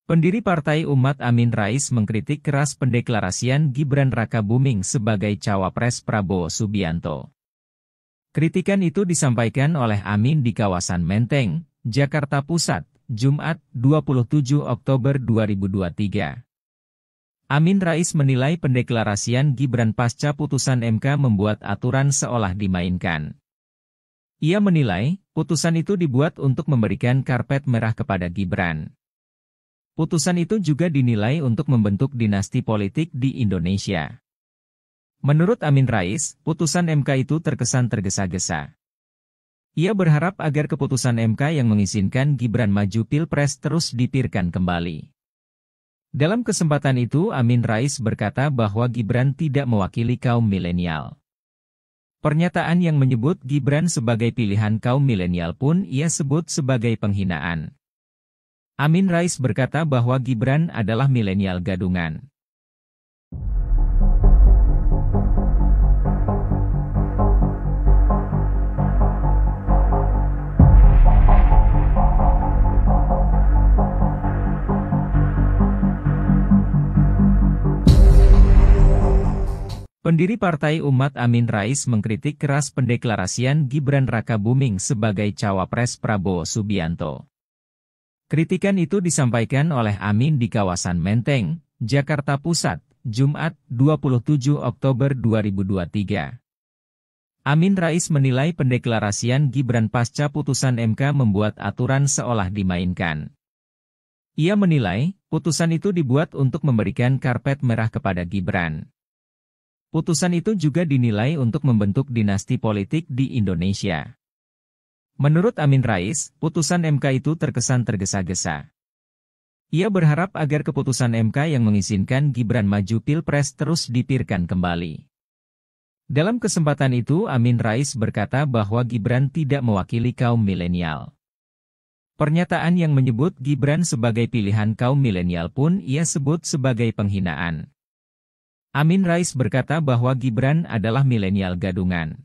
Pendiri Partai Umat Amin Rais mengkritik keras pendeklarasian Gibran Rakabuming sebagai cawapres Prabowo Subianto. Kritikan itu disampaikan oleh Amin di kawasan Menteng, Jakarta Pusat, Jumat, 27 Oktober 2023. Amin Rais menilai pendeklarasian Gibran pasca putusan MK membuat aturan seolah dimainkan. Ia menilai, putusan itu dibuat untuk memberikan karpet merah kepada Gibran. Putusan itu juga dinilai untuk membentuk dinasti politik di Indonesia. Menurut Amin Rais, putusan MK itu terkesan tergesa-gesa. Ia berharap agar keputusan MK yang mengizinkan Gibran maju Pilpres terus dipikirkan kembali. Dalam kesempatan itu Amin Rais berkata bahwa Gibran tidak mewakili kaum milenial. Pernyataan yang menyebut Gibran sebagai pilihan kaum milenial pun ia sebut sebagai penghinaan. Amin Rais berkata bahwa Gibran adalah milenial gadungan. Pendiri Partai Umat Amin Rais mengkritik keras pendeklarasian Gibran Rakabuming sebagai cawapres Prabowo Subianto. Kritikan itu disampaikan oleh Amin di kawasan Menteng, Jakarta Pusat, Jumat, 27 Oktober 2023. Amin Rais menilai pendeklarasian Gibran pasca putusan MK membuat aturan seolah dimainkan. Ia menilai, putusan itu dibuat untuk memberikan karpet merah kepada Gibran. Putusan itu juga dinilai untuk membentuk dinasti politik di Indonesia. Menurut Amin Rais, putusan MK itu terkesan tergesa-gesa. Ia berharap agar keputusan MK yang mengizinkan Gibran maju Pilpres terus dipikirkan kembali. Dalam kesempatan itu Amin Rais berkata bahwa Gibran tidak mewakili kaum milenial. Pernyataan yang menyebut Gibran sebagai pilihan kaum milenial pun ia sebut sebagai penghinaan. Amin Rais berkata bahwa Gibran adalah milenial gadungan.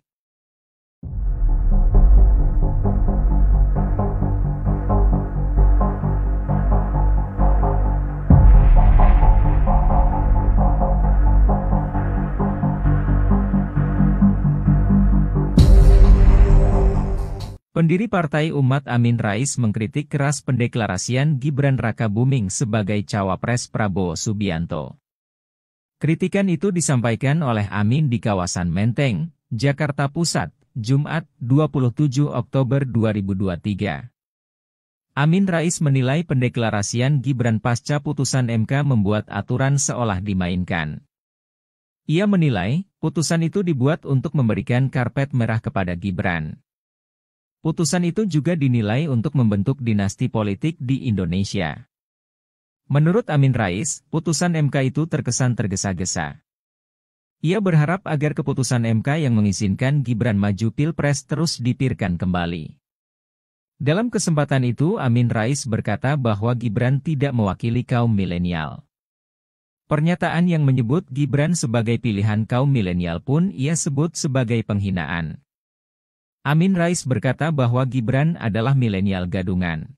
Pendiri Partai Umat Amin Rais mengkritik keras pendeklarasian Gibran Rakabuming sebagai cawapres Prabowo Subianto. Kritikan itu disampaikan oleh Amin di kawasan Menteng, Jakarta Pusat, Jumat, 27 Oktober 2023. Amin Rais menilai pendeklarasian Gibran pasca putusan MK membuat aturan seolah dimainkan. Ia menilai, putusan itu dibuat untuk memberikan karpet merah kepada Gibran. Putusan itu juga dinilai untuk membentuk dinasti politik di Indonesia. Menurut Amin Rais, putusan MK itu terkesan tergesa-gesa. Ia berharap agar keputusan MK yang mengizinkan Gibran maju Pilpres terus dipikirkan kembali. Dalam kesempatan itu Amin Rais berkata bahwa Gibran tidak mewakili kaum milenial. Pernyataan yang menyebut Gibran sebagai pilihan kaum milenial pun ia sebut sebagai penghinaan. Amin Rais berkata bahwa Gibran adalah milenial gadungan.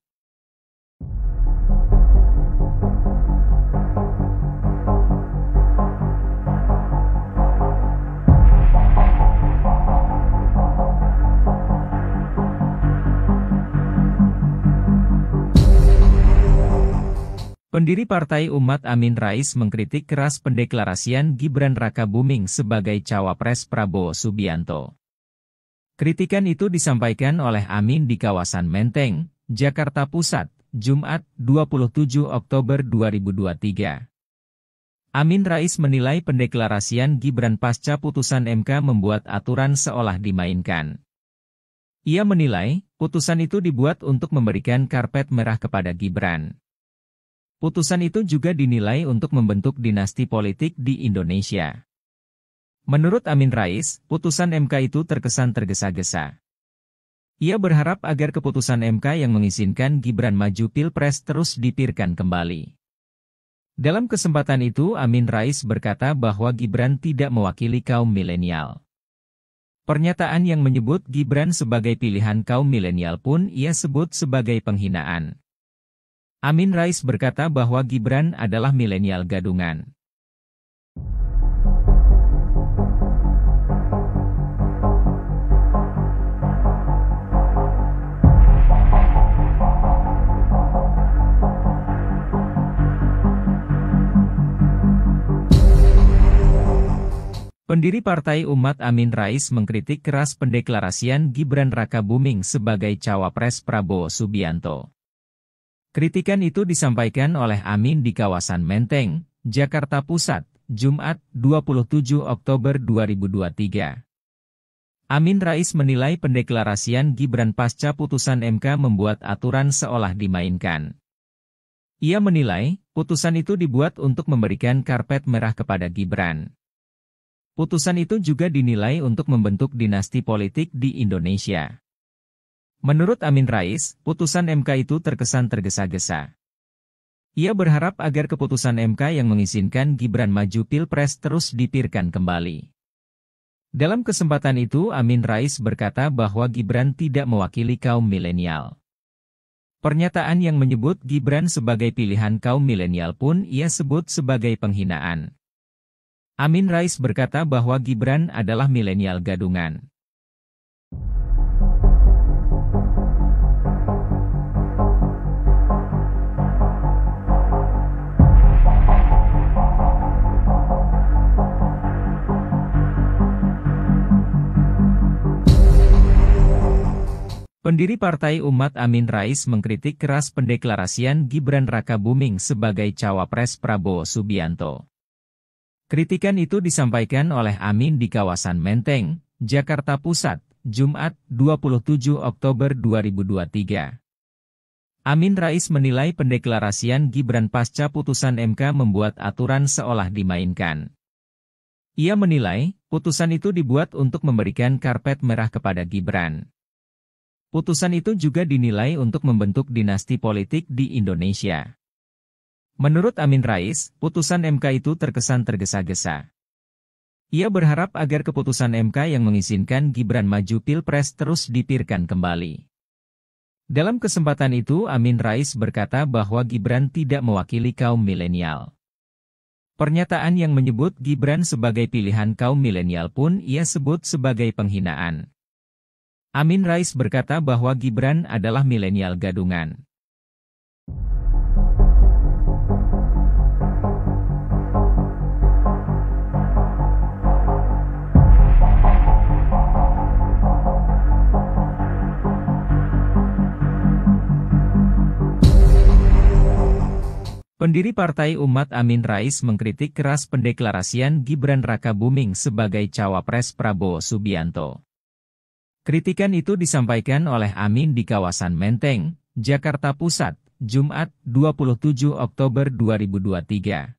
Pendiri Partai Umat Amin Rais mengkritik keras pendeklarasian Gibran Rakabuming sebagai cawapres Prabowo Subianto. Kritikan itu disampaikan oleh Amin di kawasan Menteng, Jakarta Pusat, Jumat, 27 Oktober 2023. Amin Rais menilai pendeklarasian Gibran pasca putusan MK membuat aturan seolah dimainkan. Ia menilai, putusan itu dibuat untuk memberikan karpet merah kepada Gibran. Putusan itu juga dinilai untuk membentuk dinasti politik di Indonesia. Menurut Amin Rais, putusan MK itu terkesan tergesa-gesa. Ia berharap agar keputusan MK yang mengizinkan Gibran maju Pilpres terus dipikirkan kembali. Dalam kesempatan itu Amin Rais berkata bahwa Gibran tidak mewakili kaum milenial. Pernyataan yang menyebut Gibran sebagai pilihan kaum milenial pun ia sebut sebagai penghinaan. Amin Rais berkata bahwa Gibran adalah milenial gadungan. Pendiri Partai Umat Amin Rais mengkritik keras pendeklarasian Gibran Rakabuming sebagai cawapres Prabowo Subianto. Kritikan itu disampaikan oleh Amin di kawasan Menteng, Jakarta Pusat, Jumat, 27 Oktober 2023. Amin Rais menilai pendeklarasian Gibran pasca putusan MK membuat aturan seolah dimainkan. Ia menilai, putusan itu dibuat untuk memberikan karpet merah kepada Gibran. Putusan itu juga dinilai untuk membentuk dinasti politik di Indonesia. Menurut Amin Rais, putusan MK itu terkesan tergesa-gesa. Ia berharap agar keputusan MK yang mengizinkan Gibran maju Pilpres terus dipikirkan kembali. Dalam kesempatan itu Amin Rais berkata bahwa Gibran tidak mewakili kaum milenial. Pernyataan yang menyebut Gibran sebagai pilihan kaum milenial pun ia sebut sebagai penghinaan. Amin Rais berkata bahwa Gibran adalah milenial gadungan. Pendiri Partai Umat Amin Rais mengkritik keras pendeklarasian Gibran Rakabuming sebagai cawapres Prabowo Subianto. Kritikan itu disampaikan oleh Amin di kawasan Menteng, Jakarta Pusat, Jumat, 27 Oktober 2023. Amin Rais menilai pendeklarasian Gibran pasca putusan MK membuat aturan seolah dimainkan. Ia menilai, putusan itu dibuat untuk memberikan karpet merah kepada Gibran. Putusan itu juga dinilai untuk membentuk dinasti politik di Indonesia. Menurut Amin Rais, putusan MK itu terkesan tergesa-gesa. Ia berharap agar keputusan MK yang mengizinkan Gibran maju Pilpres terus dipikirkan kembali. Dalam kesempatan itu Amin Rais berkata bahwa Gibran tidak mewakili kaum milenial. Pernyataan yang menyebut Gibran sebagai pilihan kaum milenial pun ia sebut sebagai penghinaan. Amin Rais berkata bahwa Gibran adalah milenial gadungan. Pendiri Partai Umat Amin Rais mengkritik keras pendeklarasian Gibran Rakabuming sebagai cawapres Prabowo Subianto. Kritikan itu disampaikan oleh Amin di kawasan Menteng, Jakarta Pusat, Jumat, 27 Oktober 2023.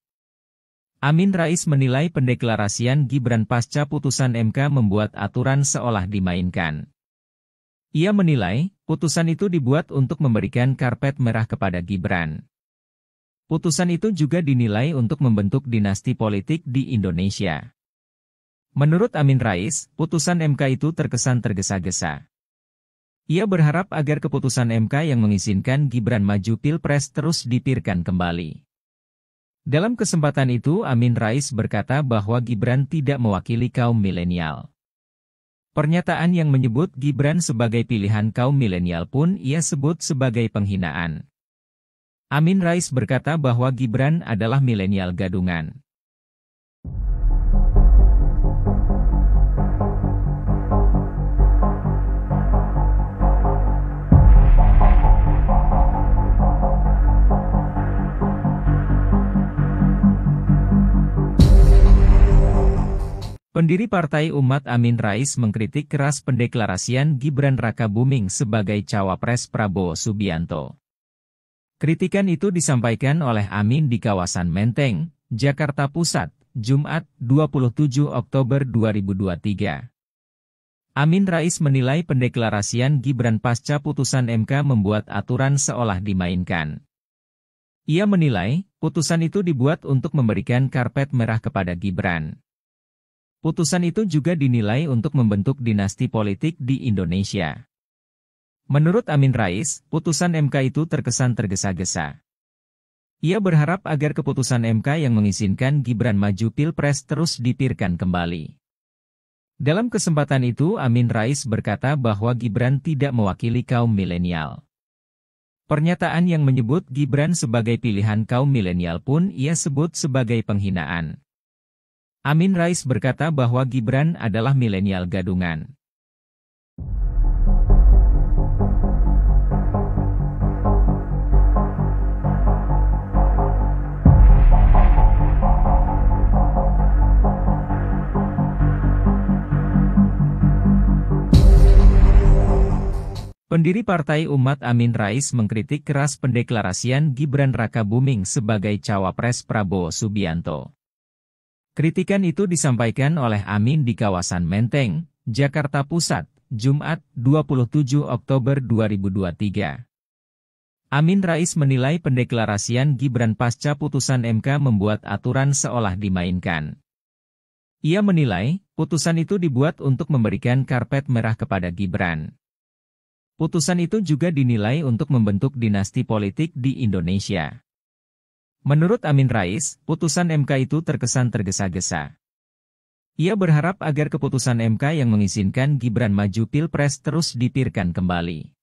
Amin Rais menilai pendeklarasian Gibran pasca putusan MK membuat aturan seolah dimainkan. Ia menilai, putusan itu dibuat untuk memberikan karpet merah kepada Gibran. Putusan itu juga dinilai untuk membentuk dinasti politik di Indonesia. Menurut Amin Rais, putusan MK itu terkesan tergesa-gesa. Ia berharap agar keputusan MK yang mengizinkan Gibran maju Pilpres terus dipikirkan kembali. Dalam kesempatan itu Amin Rais berkata bahwa Gibran tidak mewakili kaum milenial. Pernyataan yang menyebut Gibran sebagai pilihan kaum milenial pun ia sebut sebagai penghinaan. Amin Rais berkata bahwa Gibran adalah milenial gadungan. Pendiri Partai Umat Amin Rais mengkritik keras pendeklarasian Gibran Rakabuming sebagai cawapres Prabowo Subianto. Kritikan itu disampaikan oleh Amin di kawasan Menteng, Jakarta Pusat, Jumat, 27 Oktober 2023. Amin Rais menilai pendeklarasian Gibran pasca putusan MK membuat aturan seolah dimainkan. Ia menilai, putusan itu dibuat untuk memberikan karpet merah kepada Gibran. Putusan itu juga dinilai untuk membentuk dinasti politik di Indonesia. Menurut Amin Rais, putusan MK itu terkesan tergesa-gesa. Ia berharap agar keputusan MK yang mengizinkan Gibran maju Pilpres terus dipikirkan kembali. Dalam kesempatan itu Amin Rais berkata bahwa Gibran tidak mewakili kaum milenial. Pernyataan yang menyebut Gibran sebagai pilihan kaum milenial pun ia sebut sebagai penghinaan. Amin Rais berkata bahwa Gibran adalah milenial gadungan. Pendiri Partai Umat Amin Rais mengkritik keras pendeklarasian Gibran Rakabuming sebagai cawapres Prabowo Subianto. Kritikan itu disampaikan oleh Amin di kawasan Menteng, Jakarta Pusat, Jumat, 27 Oktober 2023. Amin Rais menilai pendeklarasian Gibran pasca putusan MK membuat aturan seolah dimainkan. Ia menilai, putusan itu dibuat untuk memberikan karpet merah kepada Gibran. Putusan itu juga dinilai untuk membentuk dinasti politik di Indonesia. Menurut Amin Rais, putusan MK itu terkesan tergesa-gesa. Ia berharap agar keputusan MK yang mengizinkan Gibran maju Pilpres terus dipikirkan kembali.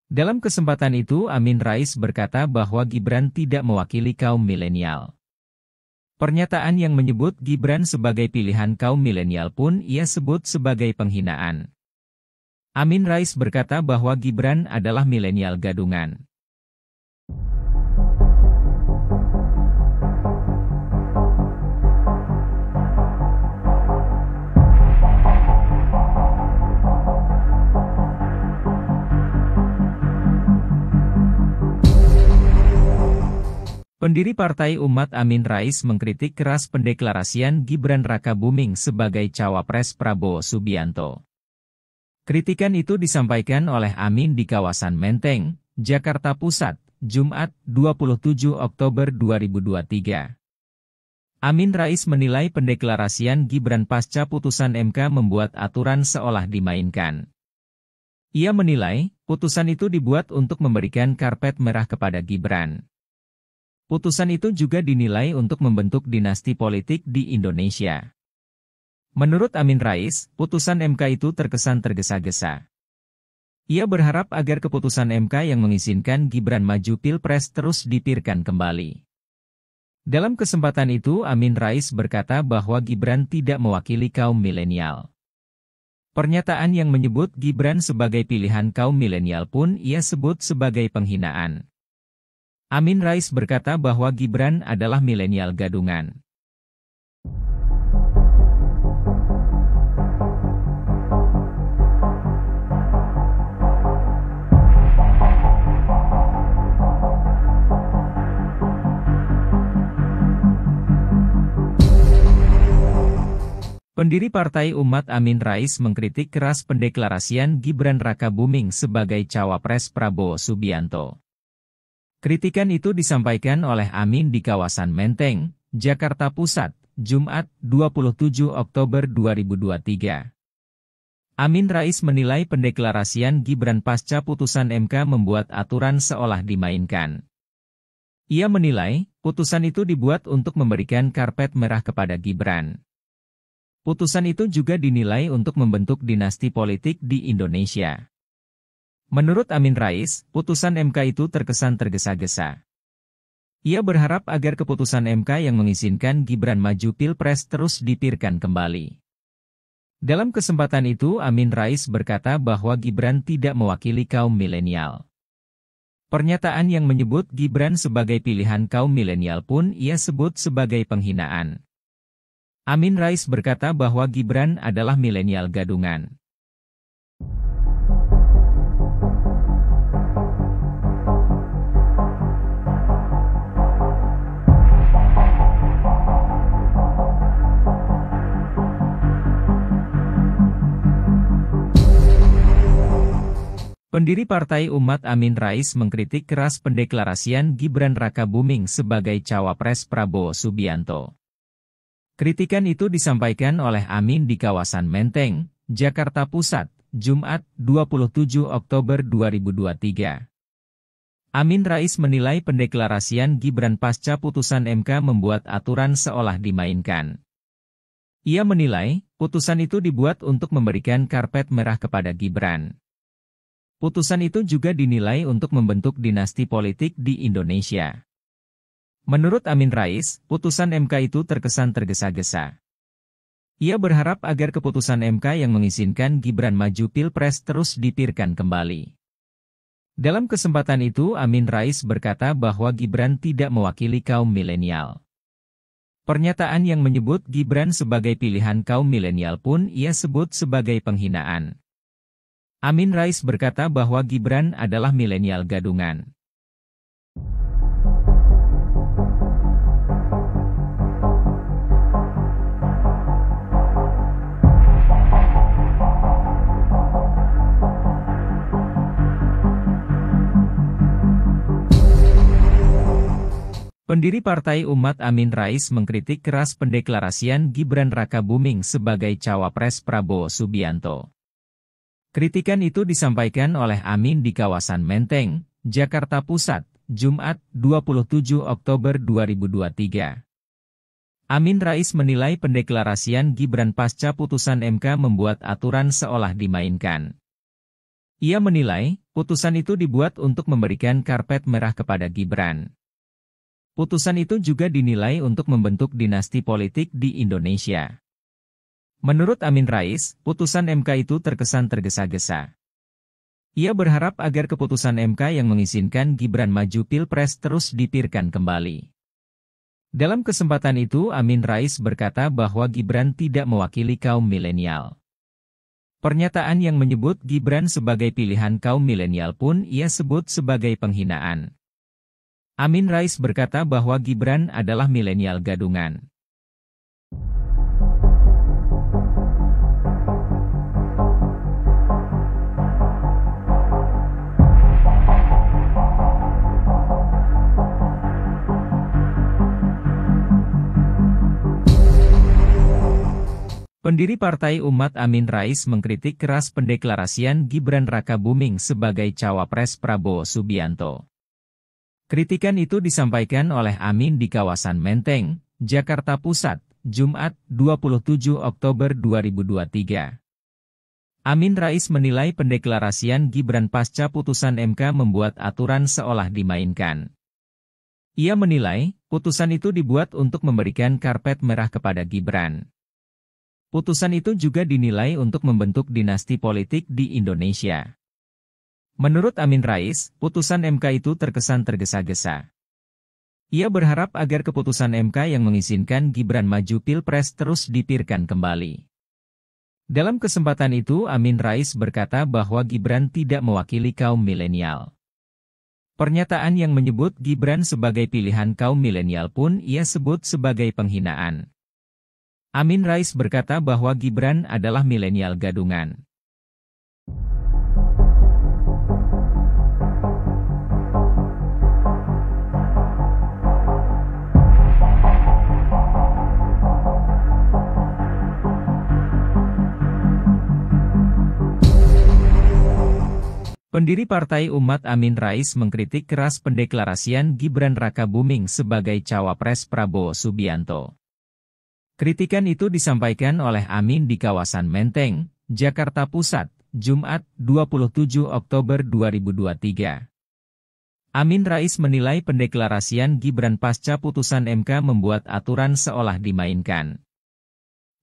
Dalam kesempatan itu Amin Rais berkata bahwa Gibran tidak mewakili kaum milenial. Pernyataan yang menyebut Gibran sebagai pilihan kaum milenial pun ia sebut sebagai penghinaan. Amin Rais berkata bahwa Gibran adalah milenial gadungan. Pendiri Partai Umat Amin Rais mengkritik keras pendeklarasian Gibran Rakabuming sebagai cawapres Prabowo Subianto. Kritikan itu disampaikan oleh Amin di kawasan Menteng, Jakarta Pusat, Jumat, 27 Oktober 2023. Amin Rais menilai pendeklarasian Gibran pasca putusan MK membuat aturan seolah dimainkan. Ia menilai, putusan itu dibuat untuk memberikan karpet merah kepada Gibran. Putusan itu juga dinilai untuk membentuk dinasti politik di Indonesia. Menurut Amin Rais, putusan MK itu terkesan tergesa-gesa. Ia berharap agar keputusan MK yang mengizinkan Gibran maju Pilpres terus dipikirkan kembali. Dalam kesempatan itu Amin Rais berkata bahwa Gibran tidak mewakili kaum milenial. Pernyataan yang menyebut Gibran sebagai pilihan kaum milenial pun ia sebut sebagai penghinaan. Amin Rais berkata bahwa Gibran adalah milenial gadungan. Pendiri Partai Umat Amin Rais mengkritik keras pendeklarasian Gibran Rakabuming sebagai cawapres Prabowo Subianto. Kritikan itu disampaikan oleh Amin di kawasan Menteng, Jakarta Pusat, Jumat, 27 Oktober 2023. Amin Rais menilai pendeklarasian Gibran pasca putusan MK membuat aturan seolah dimainkan. Ia menilai, putusan itu dibuat untuk memberikan karpet merah kepada Gibran. Putusan itu juga dinilai untuk membentuk dinasti politik di Indonesia. Menurut Amin Rais, putusan MK itu terkesan tergesa-gesa. Ia berharap agar keputusan MK yang mengizinkan Gibran maju Pilpres terus dipikirkan kembali. Dalam kesempatan itu Amin Rais berkata bahwa Gibran tidak mewakili kaum milenial. Pernyataan yang menyebut Gibran sebagai pilihan kaum milenial pun ia sebut sebagai penghinaan. Amin Rais berkata bahwa Gibran adalah milenial gadungan. Pendiri Partai Umat Amin Rais mengkritik keras pendeklarasian Gibran Rakabuming sebagai cawapres Prabowo Subianto. Kritikan itu disampaikan oleh Amin di kawasan Menteng, Jakarta Pusat, Jumat, 27 Oktober 2023. Amin Rais menilai pendeklarasian Gibran pasca putusan MK membuat aturan seolah dimainkan. Ia menilai, putusan itu dibuat untuk memberikan karpet merah kepada Gibran. Putusan itu juga dinilai untuk membentuk dinasti politik di Indonesia. Menurut Amin Rais, putusan MK itu terkesan tergesa-gesa. Ia berharap agar keputusan MK yang mengizinkan Gibran maju Pilpres terus dipikirkan kembali. Dalam kesempatan itu Amin Rais berkata bahwa Gibran tidak mewakili kaum milenial. Pernyataan yang menyebut Gibran sebagai pilihan kaum milenial pun ia sebut sebagai penghinaan. Amin Rais berkata bahwa Gibran adalah milenial gadungan. Pendiri Partai Umat Amin Rais mengkritik keras pendeklarasian Gibran Rakabuming sebagai cawapres Prabowo Subianto. Kritikan itu disampaikan oleh Amin di kawasan Menteng, Jakarta Pusat, Jumat, 27 Oktober 2023. Amin Rais menilai pendeklarasian Gibran pasca putusan MK membuat aturan seolah dimainkan. Ia menilai, putusan itu dibuat untuk memberikan karpet merah kepada Gibran. Putusan itu juga dinilai untuk membentuk dinasti politik di Indonesia. Menurut Amin Rais, putusan MK itu terkesan tergesa-gesa. Ia berharap agar keputusan MK yang mengizinkan Gibran maju Pilpres terus dipikirkan kembali. Dalam kesempatan itu Amin Rais berkata bahwa Gibran tidak mewakili kaum milenial. Pernyataan yang menyebut Gibran sebagai pilihan kaum milenial pun ia sebut sebagai penghinaan. Amin Rais berkata bahwa Gibran adalah milenial gadungan. Pendiri Partai Umat Amin Rais mengkritik keras pendeklarasian Gibran Rakabuming sebagai cawapres Prabowo Subianto. Kritikan itu disampaikan oleh Amin di kawasan Menteng, Jakarta Pusat, Jumat, 27 Oktober 2023. Amin Rais menilai pendeklarasian Gibran pasca putusan MK membuat aturan seolah dimainkan. Ia menilai, putusan itu dibuat untuk memberikan karpet merah kepada Gibran. Putusan itu juga dinilai untuk membentuk dinasti politik di Indonesia. Menurut Amin Rais, putusan MK itu terkesan tergesa-gesa. Ia berharap agar keputusan MK yang mengizinkan Gibran maju Pilpres terus dipikirkan kembali. Dalam kesempatan itu Amin Rais berkata bahwa Gibran tidak mewakili kaum milenial. Pernyataan yang menyebut Gibran sebagai pilihan kaum milenial pun ia sebut sebagai penghinaan. Amin Rais berkata bahwa Gibran adalah milenial gadungan. Pendiri Partai Umat Amin Rais mengkritik keras pendeklarasian Gibran Rakabuming sebagai cawapres Prabowo Subianto. Kritikan itu disampaikan oleh Amin di kawasan Menteng, Jakarta Pusat, Jumat, 27 Oktober 2023. Amin Rais menilai pendeklarasian Gibran pasca putusan MK membuat aturan seolah dimainkan.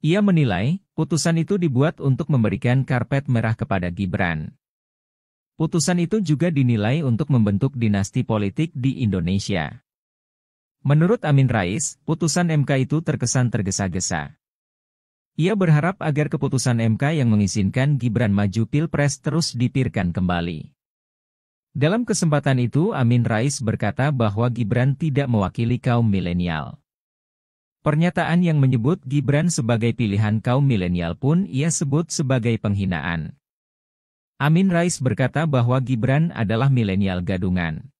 Ia menilai, putusan itu dibuat untuk memberikan karpet merah kepada Gibran. Putusan itu juga dinilai untuk membentuk dinasti politik di Indonesia. Menurut Amin Rais, putusan MK itu terkesan tergesa-gesa. Ia berharap agar keputusan MK yang mengizinkan Gibran maju Pilpres terus dipikirkan kembali. Dalam kesempatan itu Amin Rais berkata bahwa Gibran tidak mewakili kaum milenial. Pernyataan yang menyebut Gibran sebagai pilihan kaum milenial pun ia sebut sebagai penghinaan. Amin Rais berkata bahwa Gibran adalah milenial gadungan.